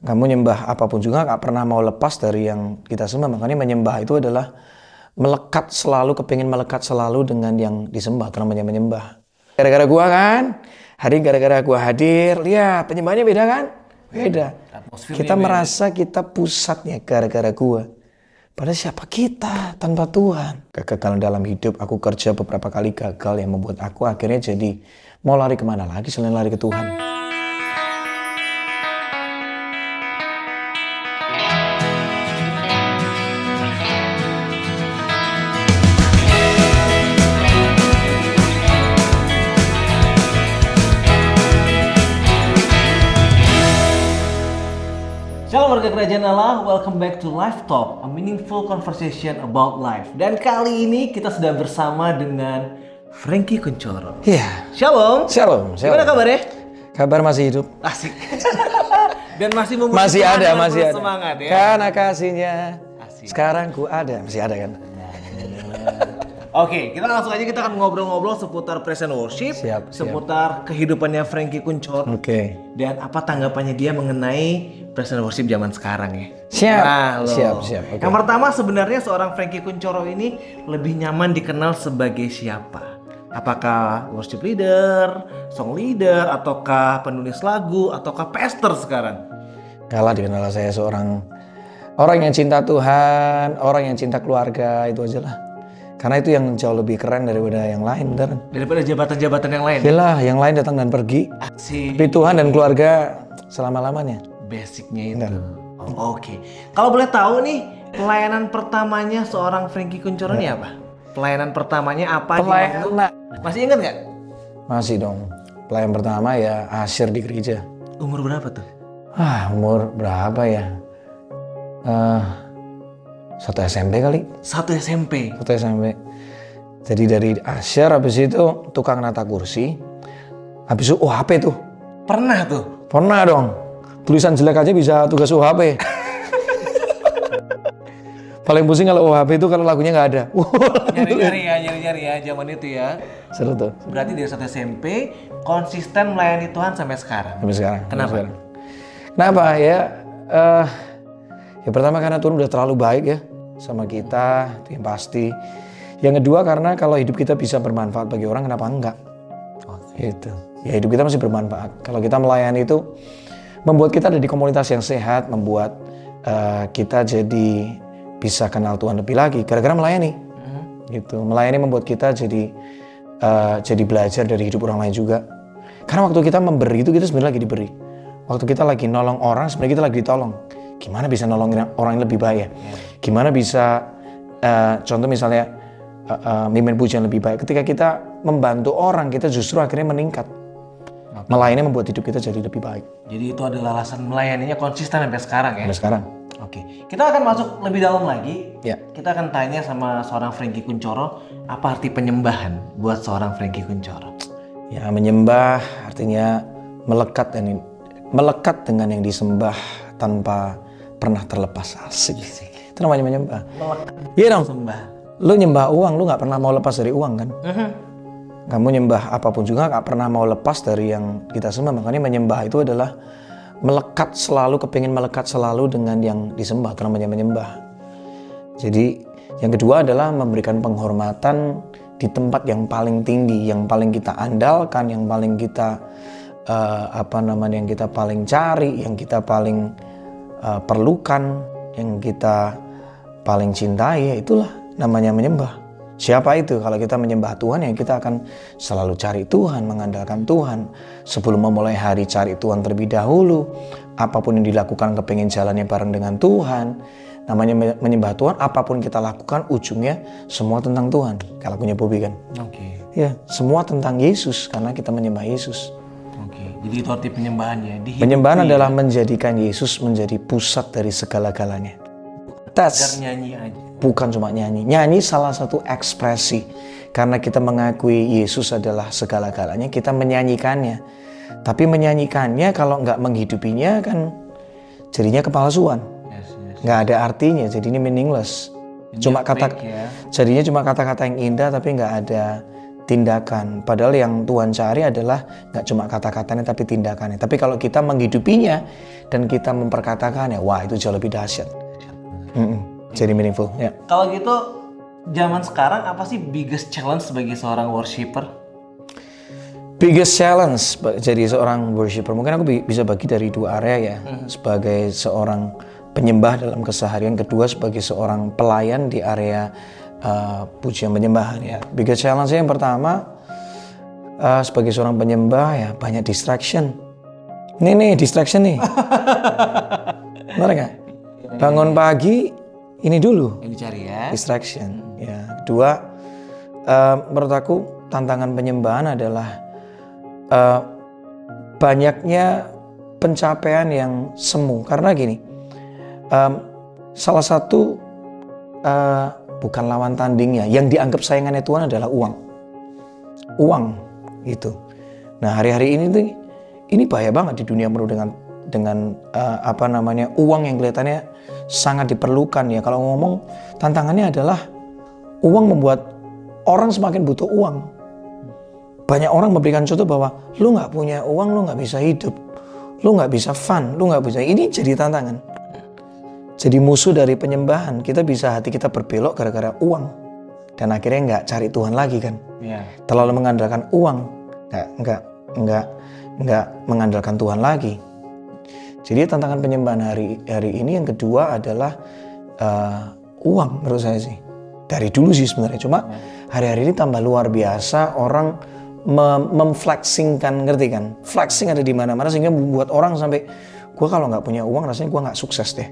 Kamu nyembah apapun juga gak pernah mau lepas dari yang kita sembah. Makanya menyembah itu adalah melekat selalu, kepingin melekat selalu dengan yang disembah. Itu namanya menyembah. Gara-gara gua kan, gara-gara gua hadir, lihat penyembahnya beda kan? Beda. Kita merasa kita pusatnya gara-gara gua. Padahal siapa kita tanpa Tuhan? Kegagalan dalam hidup, aku kerja beberapa kali gagal yang membuat aku akhirnya jadi mau lari kemana lagi selain lari ke Tuhan. Shalom warga kerajaan Allah, welcome back to Life Talk, a meaningful conversation about life. Dan kali ini kita sudah bersama dengan Frankie Kuncoro. Iya. Shalom. Shalom. Gimana kabarnya? Kabar masih hidup. Asik. Dan masih masih ada. Semangat ya. Karena kasihnya. Asik. Sekarang ku ada, masih ada kan? Oke, kita langsung aja, kita akan ngobrol-ngobrol seputar present worship, seputar kehidupannya Frankie Kuncoro. Oke. Dan apa tanggapannya dia mengenai present worship zaman sekarang ya? Siap. Nah, Siap. Okay. Yang pertama, sebenarnya seorang Frankie Kuncoro ini lebih nyaman dikenal sebagai siapa? Apakah worship leader, song leader, ataukah penulis lagu, ataukah pastor sekarang? Kalah dikenal saya seorang orang yang cinta Tuhan, orang yang cinta keluarga, itu aja lah. Karena itu yang jauh lebih keren daripada yang lain, beneran. Daripada jabatan-jabatan yang lain? Yalah, yang lain datang dan pergi. Asik. Tapi Tuhan dan keluarga selama-lamanya. Basicnya itu. Oke. Kalau boleh tahu nih, pelayanan pertamanya seorang Frankie Kuncoro ini apa? Pelayanan pertamanya apa? Masih ingat nggak? Masih dong. Pelayanan pertama ya asyir di gereja. Umur berapa tuh? Umur berapa ya? 1 SMP kali. 1 SMP. Jadi dari asyir, habis itu tukang nata kursi. Habis itu OHP tuh. Pernah tuh? Pernah dong. Tulisan jelek aja bisa tugas OHP. Paling pusing kalau OHP itu kalau lagunya nggak ada. Nyari-nyari ya zaman itu ya. Seru tuh. Berarti dari 1 SMP konsisten melayani Tuhan sampai sekarang. Kenapa? Kenapa ya? Ya pertama karena Tuhan udah terlalu baik ya sama kita, itu yang pasti. Yang kedua karena kalau hidup kita bisa bermanfaat bagi orang, kenapa enggak? Gitu. Ya hidup kita masih bermanfaat. Kalau kita melayani itu membuat kita ada di komunitas yang sehat, membuat kita jadi bisa kenal Tuhan lebih lagi gara-gara melayani. Gitu. Melayani membuat kita jadi belajar dari hidup orang lain juga. Karena waktu kita memberi itu kita sebenarnya lagi diberi. Waktu kita lagi nolong orang sebenarnya kita lagi ditolong. Gimana bisa nolongin orang yang lebih baik ya? Gimana bisa contoh misalnya mimpin pujian lebih baik. Ketika kita membantu orang, kita justru akhirnya meningkat. Melayani membuat hidup kita jadi lebih baik. Jadi itu adalah alasan melayaninya konsisten sampai sekarang ya? Sampai sekarang. Oke. Kita akan masuk lebih dalam lagi. Ya. Kita akan tanya sama seorang Frankie Kuncoro, apa arti penyembahan buat seorang Frankie Kuncoro? Ya, menyembah artinya melekat dengan yang disembah tanpa pernah terlepas. Asik. Itu namanya menyembah. Iya dong. Sembah. Lu nyembah uang, lu nggak pernah mau lepas dari uang kan? Kamu nyembah apapun juga nggak pernah mau lepas dari yang kita sembah. Makanya menyembah itu adalah melekat selalu, kepingin melekat selalu dengan yang disembah. Itu namanya menyembah. Jadi yang kedua adalah memberikan penghormatan di tempat yang paling tinggi, yang paling kita andalkan, yang paling kita yang kita paling cari, yang kita paling perlukan, yang kita paling cintai, ya itulah namanya menyembah. Siapa itu? Kalau kita menyembah Tuhan, ya kita akan selalu cari Tuhan, mengandalkan Tuhan. Sebelum memulai hari cari Tuhan terlebih dahulu. Apapun yang dilakukan kepingin jalannya bareng dengan Tuhan. Namanya menyembah Tuhan, apapun kita lakukan ujungnya semua tentang Tuhan. Kalau punya Bobby kan. Oke. Ya, semua tentang Yesus karena kita menyembah Yesus. Oke. Jadi itu arti penyembahannya. Penyembahan adalah menjadikan Yesus menjadi pusat dari segala-galanya. Tes. Nyanyi aja. Bukan cuma nyanyi. Nyanyi salah satu ekspresi. Karena kita mengakui Yesus adalah segala-galanya, kita menyanyikannya. Tapi menyanyikannya kalau nggak menghidupinya kan jadinya kepalsuan. Nggak ada artinya, jadi ini meaningless. Jadinya cuma kata-kata yang indah tapi nggak ada tindakan. Padahal yang Tuhan cari adalah nggak cuma kata-katanya tapi tindakannya. Tapi kalau kita menghidupinya dan kita memperkatakannya, wah itu jauh lebih dahsyat. Jadi meaningful. Ya. Kalau gitu, zaman sekarang apa sih biggest challenge sebagai seorang worshiper? Biggest challenge jadi seorang worshiper, mungkin aku bisa bagi dari dua area ya. Sebagai seorang penyembah dalam keseharian, kedua sebagai seorang pelayan di area pujian penyembahan ya. Biggest challenge yang pertama sebagai seorang penyembah ya banyak distraction. Ini distraction nih. Benar nggak? Bangun pagi ini dulu. Yang dicari ya. Distraction. Ya. Kedua, menurut aku tantangan penyembahan adalah banyaknya pencapaian yang semu. Karena gini, salah satu bukan lawan tandingnya, yang dianggap saingannya Tuhan adalah uang. Uang gitu. Nah hari-hari ini bahaya banget di dunia penuh dengan uang yang kelihatannya sangat diperlukan ya. Kalau ngomong tantangannya adalah uang membuat orang semakin butuh uang. Banyak orang memberikan contoh bahwa lu nggak punya uang lu nggak bisa hidup, lu nggak bisa fun, lu nggak bisa. Ini jadi tantangan. Jadi musuh dari penyembahan, hati kita berbelok gara-gara uang. Dan akhirnya nggak cari Tuhan lagi kan. Yeah. Terlalu mengandalkan uang, nggak mengandalkan Tuhan lagi. Jadi tantangan penyembahan hari ini yang kedua adalah uang menurut saya sih. Dari dulu sih sebenarnya, cuma hari-hari ini tambah luar biasa orang memflexingkan, ngerti kan? Flexing ada di mana-mana sehingga membuat orang sampai gue kalau nggak punya uang rasanya gue nggak sukses deh.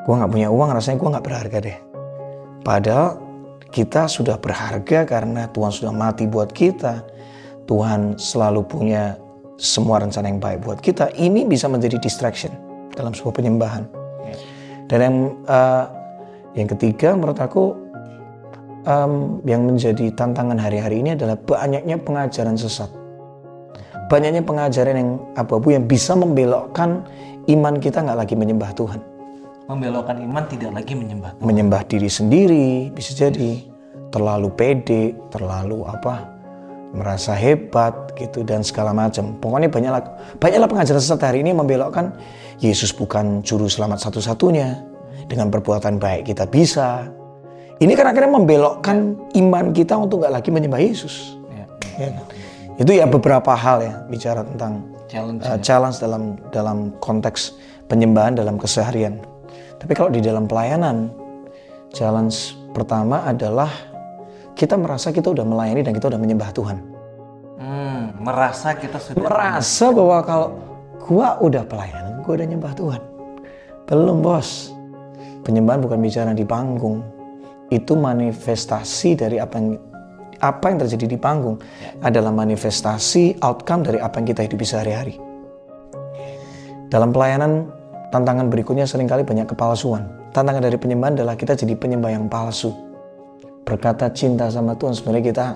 Gue nggak punya uang rasanya gue nggak berharga deh. Padahal kita sudah berharga karena Tuhan sudah mati buat kita. Tuhan selalu punya semua rencana yang baik buat kita. Ini bisa menjadi distraction dalam sebuah penyembahan. Dan yang ketiga menurut aku yang menjadi tantangan hari-hari ini adalah banyaknya pengajaran sesat. Banyaknya pengajaran yang abu-abu yang bisa membelokkan iman kita nggak lagi menyembah Tuhan. Membelokkan iman tidak lagi menyembah Tuhan. Menyembah diri sendiri bisa jadi. Terlalu pede, terlalu merasa hebat gitu dan segala macam. Pokoknya banyaklah pengajaran sesat hari ini membelokkan Yesus bukan juru selamat satu-satunya. Dengan perbuatan baik kita bisa. Ini kan akhirnya membelokkan iman kita untuk nggak lagi menyembah Yesus. Ya. Itu ya beberapa hal ya bicara tentang challenge dalam konteks penyembahan dalam keseharian. Tapi kalau di dalam pelayanan, challenge pertama adalah kita merasa kita udah melayani dan kita udah menyembah Tuhan. Merasa kita sudah bahwa kalau gua udah pelayanan, gua udah nyembah Tuhan. Belum bos. Penyembahan bukan bicara di panggung. Itu manifestasi dari apa yang terjadi di panggung adalah manifestasi outcome dari apa yang kita hidupi sehari-hari. Dalam pelayanan, tantangan berikutnya seringkali banyak kepalsuan. Tantangan dari penyembahan adalah kita jadi penyembah yang palsu. Berkata cinta sama Tuhan, sebenarnya kita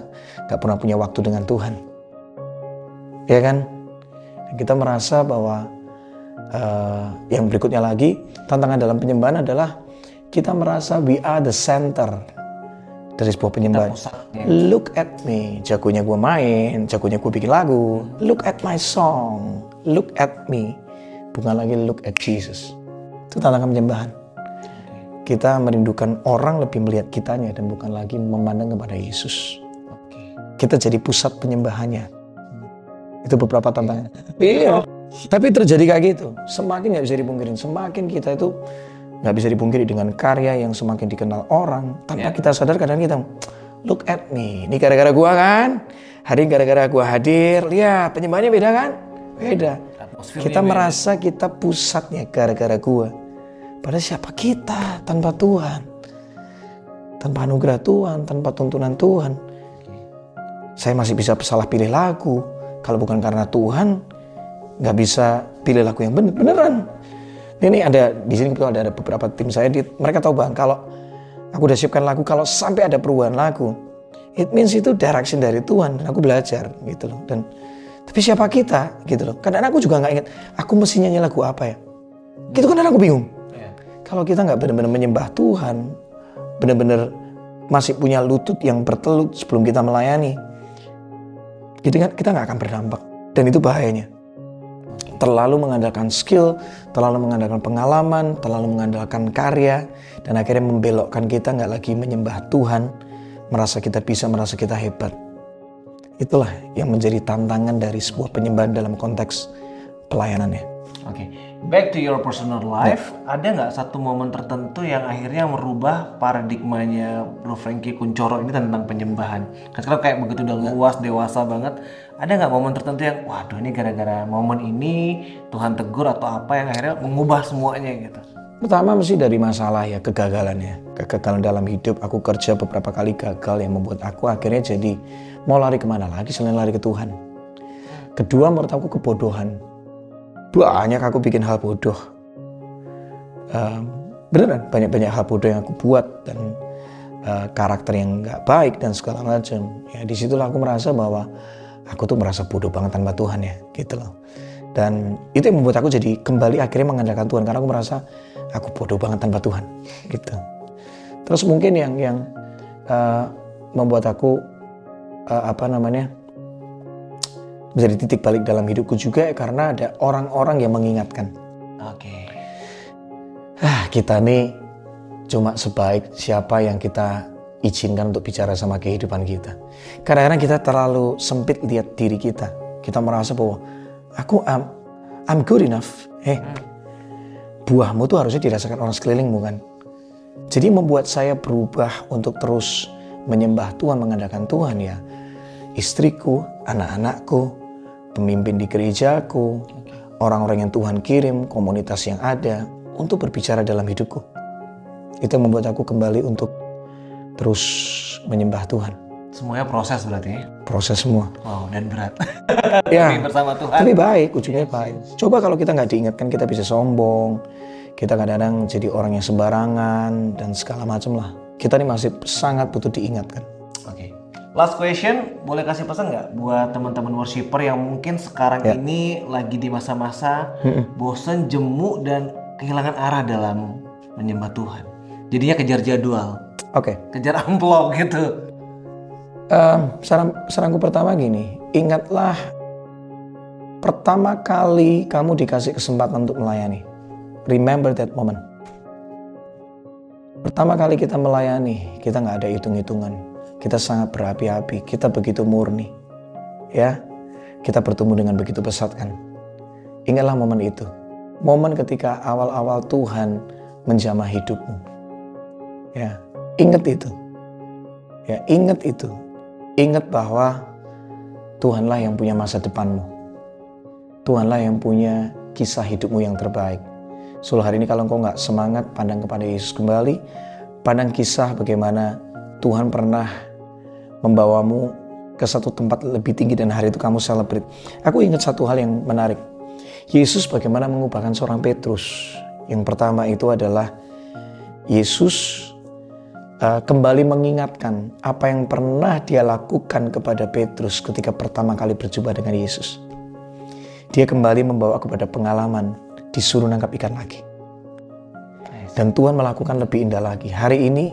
gak pernah punya waktu dengan Tuhan. Ya kan? Dan kita merasa bahwa yang berikutnya lagi, tantangan dalam penyembahan adalah kita merasa we are the center dari sebuah penyembahan. Look at me, jagonya gue main, jagonya gue bikin lagu. Look at my song, look at me. Bukan lagi look at Jesus. Itu tantangan penyembahan. Kita merindukan orang lebih melihat kitanya dan bukan lagi memandang kepada Yesus. Kita jadi pusat penyembahannya. Itu beberapa tantangan. Iya. Tapi terjadi kayak gitu. Semakin nggak bisa dipungkirin. Semakin kita itu nggak bisa dipungkiri dengan karya yang semakin dikenal orang. Tanpa kita sadar kadang kita look at me. Ini gara-gara gua kan. Hari gara-gara gua hadir. Lihat penyembahannya beda kan? Beda. Kita merasa kita pusatnya gara-gara gua. Padahal siapa kita tanpa Tuhan? Tanpa anugerah Tuhan, tanpa tuntunan Tuhan. Saya masih bisa salah pilih lagu. Kalau bukan karena Tuhan, nggak bisa pilih lagu yang beneran. Ini ada di sini betul ada beberapa tim saya. Mereka tahu bang, kalau aku udah siapkan lagu, kalau sampai ada perubahan lagu, it means itu direction dari Tuhan. Dan aku belajar gitu loh. Tapi siapa kita gitu loh. Kadang aku juga nggak ingat. Aku mesti nyanyi lagu apa ya? Gitu kan aku bingung. Kalau kita nggak benar-benar menyembah Tuhan, benar-benar masih punya lutut yang bertelut sebelum kita melayani, kita nggak akan berdampak. Dan itu bahayanya. Terlalu mengandalkan skill, terlalu mengandalkan pengalaman, terlalu mengandalkan karya, dan akhirnya membelokkan kita nggak lagi menyembah Tuhan, merasa kita bisa, merasa kita hebat. Itulah yang menjadi tantangan dari sebuah penyembahan dalam konteks pelayanannya. Oke, back to your personal life. Ada nggak satu momen tertentu yang akhirnya merubah paradigmanya Bro Franky Kunchoro ini tentang penyembahan? Kan sekarang kayak begitu udah luas, dewasa banget. Ada nggak momen tertentu yang, waduh ini gara-gara momen ini Tuhan tegur atau apa yang akhirnya mengubah semuanya gitu? Pertama mesti dari masalah ya, kegagalan ya. Kegagalan dalam hidup, aku kerja beberapa kali gagal yang membuat aku akhirnya jadi mau lari kemana lagi selain lari ke Tuhan. Kedua menurut aku kebodohan. Banyak aku bikin hal bodoh. Beneran banyak hal bodoh yang aku buat dan karakter yang nggak baik dan segala macam. Ya disitulah aku merasa bahwa aku tuh merasa bodoh banget tanpa Tuhan ya, gitu loh. Dan itu yang membuat aku jadi kembali akhirnya mengandalkan Tuhan karena aku merasa aku bodoh banget tanpa Tuhan, gitu. Terus mungkin yang membuat aku menjadi titik balik dalam hidupku juga karena ada orang-orang yang mengingatkan. Oke. Kita nih cuma sebaik siapa yang kita izinkan untuk bicara sama kehidupan kita. Kadang-kadang kita terlalu sempit lihat diri kita. Kita merasa bahwa I'm good enough. Buahmu tuh harusnya dirasakan orang sekelilingmu kan. Jadi membuat saya berubah untuk terus menyembah Tuhan, mengandalkan Tuhan ya. Istriku, anak-anakku, pemimpin di gerejaku, orang-orang yang Tuhan kirim, komunitas yang ada untuk berbicara dalam hidupku. Itu yang membuat aku kembali untuk terus menyembah Tuhan. Semuanya proses berarti ya? Proses semua. Wow, dan berat. Ya, tapi bersama Tuhan. Tapi baik, ujungnya baik. Coba kalau kita nggak diingatkan, kita bisa sombong. Kita kadang-kadang jadi orang yang sembarangan dan segala macam lah. Kita ini masih sangat butuh diingatkan. Oke. Last question, boleh kasih pesan nggak buat teman-teman worshiper yang mungkin sekarang ini lagi di masa-masa bosen, jemu, dan kehilangan arah dalam menyembah Tuhan. Jadinya kejar jadwal. Oke. Kejar amplop gitu. Saranku pertama gini, ingatlah pertama kali kamu dikasih kesempatan untuk melayani. Remember that moment. Pertama kali kita melayani, kita nggak ada hitung-hitungan. Kita sangat berapi-api, kita begitu murni. Ya, kita bertemu dengan begitu pesat kan. Ingatlah momen itu. Momen ketika awal-awal Tuhan menjamah hidupmu. Ya, ingat itu. Ya, ingat itu. Ingat bahwa Tuhanlah yang punya masa depanmu. Tuhanlah yang punya kisah hidupmu yang terbaik. So hari ini kalau engkau nggak semangat, pandang kepada Yesus kembali. Pandang kisah bagaimana Tuhan pernah membawamu ke satu tempat lebih tinggi dan hari itu kamu celebrate. Aku ingat satu hal yang menarik. Yesus bagaimana mengubahkan seorang Petrus. Yang pertama itu adalah Yesus kembali mengingatkan apa yang pernah dia lakukan kepada Petrus ketika pertama kali berjumpa dengan Yesus. Dia kembali membawa kepada pengalaman disuruh nangkap ikan lagi. Dan Tuhan melakukan lebih indah lagi. Hari ini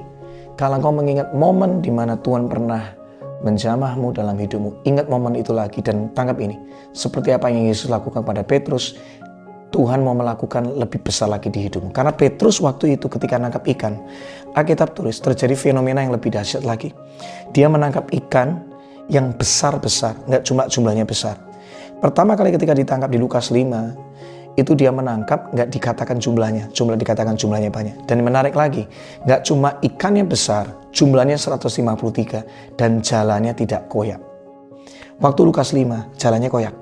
kalau engkau mengingat momen di mana Tuhan pernah menjamahmu dalam hidupmu, ingat momen itu lagi dan tangkap ini. Seperti apa yang Yesus lakukan pada Petrus, Tuhan mau melakukan lebih besar lagi di hidupmu. Karena Petrus waktu itu ketika nangkap ikan, Alkitab tulis terjadi fenomena yang lebih dahsyat lagi. Dia menangkap ikan yang besar-besar, nggak cuma jumlahnya besar. Pertama kali ketika ditangkap di Lukas 5, itu dia menangkap nggak dikatakan jumlahnya, dikatakan jumlahnya banyak. Dan menarik lagi, nggak cuma ikannya besar, jumlahnya 153 dan jalannya tidak koyak. Waktu Lukas 5, jalannya koyak.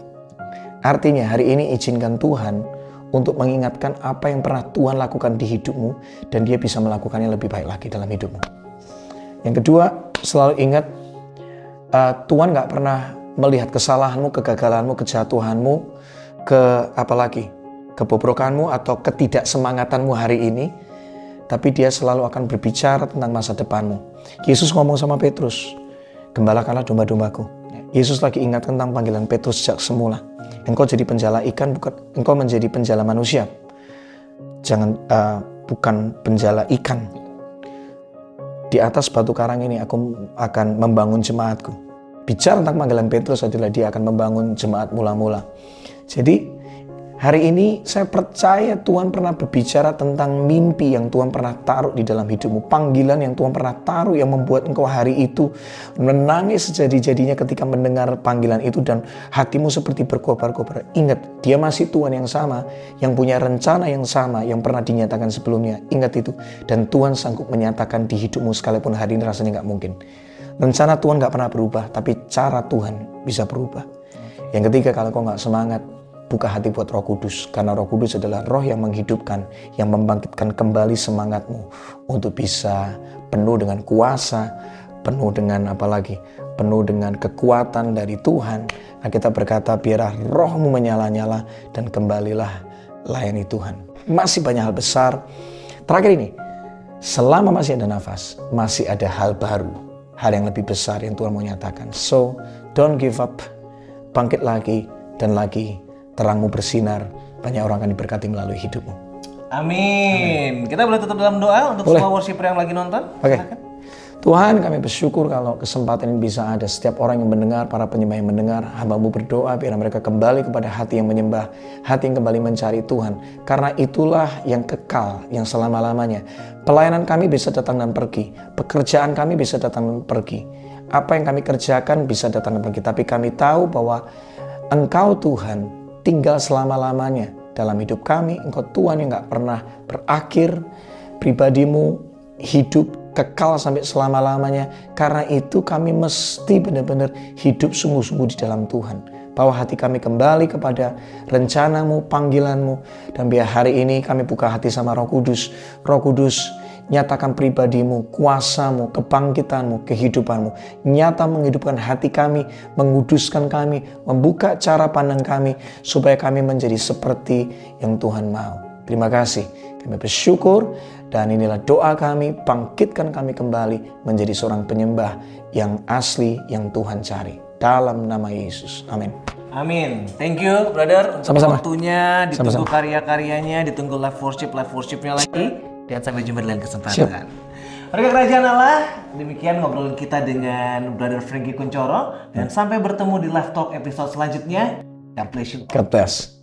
Artinya hari ini izinkan Tuhan untuk mengingatkan apa yang pernah Tuhan lakukan di hidupmu dan dia bisa melakukannya lebih baik lagi dalam hidupmu. Yang kedua, selalu ingat Tuhan gak pernah melihat kesalahanmu, kegagalanmu, kejatuhanmu, kebobrokanmu atau ketidaksemangatanmu hari ini, tapi dia selalu akan berbicara tentang masa depanmu. Yesus ngomong sama Petrus, gembalakanlah domba-dombaku. Yesus lagi ingat tentang panggilan Petrus sejak semula. Engkau jadi penjala ikan, bukan engkau menjadi penjala manusia. Bukan penjala ikan. di atas batu karang ini aku akan membangun jemaatku. Bicara tentang panggilan Petrus adalah dia akan membangun jemaat mula-mula. Jadi hari ini saya percaya Tuhan pernah berbicara tentang mimpi yang Tuhan pernah taruh di dalam hidupmu. Panggilan yang Tuhan pernah taruh yang membuat engkau hari itu menangis sejadi-jadinya ketika mendengar panggilan itu dan hatimu seperti berkobar-kobar. Ingat, dia masih Tuhan yang sama, yang punya rencana yang sama yang pernah dinyatakan sebelumnya. Ingat itu. Dan Tuhan sanggup menyatakan di hidupmu sekalipun hari ini rasanya nggak mungkin. Rencana Tuhan nggak pernah berubah, tapi cara Tuhan bisa berubah. Yang ketiga, kalau kau nggak semangat, buka hati buat Roh Kudus, karena Roh Kudus adalah roh yang menghidupkan, yang membangkitkan kembali semangatmu untuk bisa penuh dengan kuasa, penuh dengan penuh dengan kekuatan dari Tuhan. Nah, kita berkata, biarlah rohmu menyala-nyala dan kembalilah layani Tuhan. Masih banyak hal besar. Terakhir ini, selama masih ada nafas, masih ada hal baru, hal yang lebih besar yang Tuhan mau nyatakan. So, don't give up, bangkit lagi dan lagi. Terangmu bersinar, banyak orang akan diberkati melalui hidupmu. Amin. Kita boleh tutup dalam doa untuk semua worshiper yang lagi nonton? Oke. Tuhan, kami bersyukur kalau kesempatan ini bisa ada setiap orang yang mendengar, para penyembah yang mendengar. Hamba-Mu berdoa biar mereka kembali kepada hati yang menyembah, hati yang kembali mencari Tuhan. Karena itulah yang kekal, yang selama-lamanya. Pelayanan kami bisa datang dan pergi. Pekerjaan kami bisa datang dan pergi. Apa yang kami kerjakan bisa datang dan pergi. Tapi kami tahu bahwa Engkau Tuhan tinggal selama-lamanya dalam hidup kami. Engkau Tuhan yang gak pernah berakhir. Pribadimu hidup kekal sampai selama-lamanya. Karena itu kami mesti benar-benar hidup sungguh-sungguh di dalam Tuhan. Bawa hati kami kembali kepada rencanamu, panggilanmu. Dan biar hari ini kami buka hati sama Roh Kudus. Roh Kudus, nyatakan pribadimu, kuasamu, kebangkitanmu, kehidupanmu. Nyata menghidupkan hati kami, menguduskan kami, membuka cara pandang kami, supaya kami menjadi seperti yang Tuhan mau. Terima kasih, kami bersyukur, dan inilah doa kami, bangkitkan kami kembali menjadi seorang penyembah yang asli, yang Tuhan cari. Dalam nama Yesus, amin. Amin. Thank you, brother, untuk Sama-sama. waktunya, ditunggu karya-karyanya, ditunggu live worshipnya lagi. Dan sampai jumpa di lain kesempatan. Warga Kerajaan Allah, demikian ngobrol kita dengan Brother Frankie Kuncoro. Dan sampai bertemu di Live Talk episode selanjutnya. God bless you. God bless.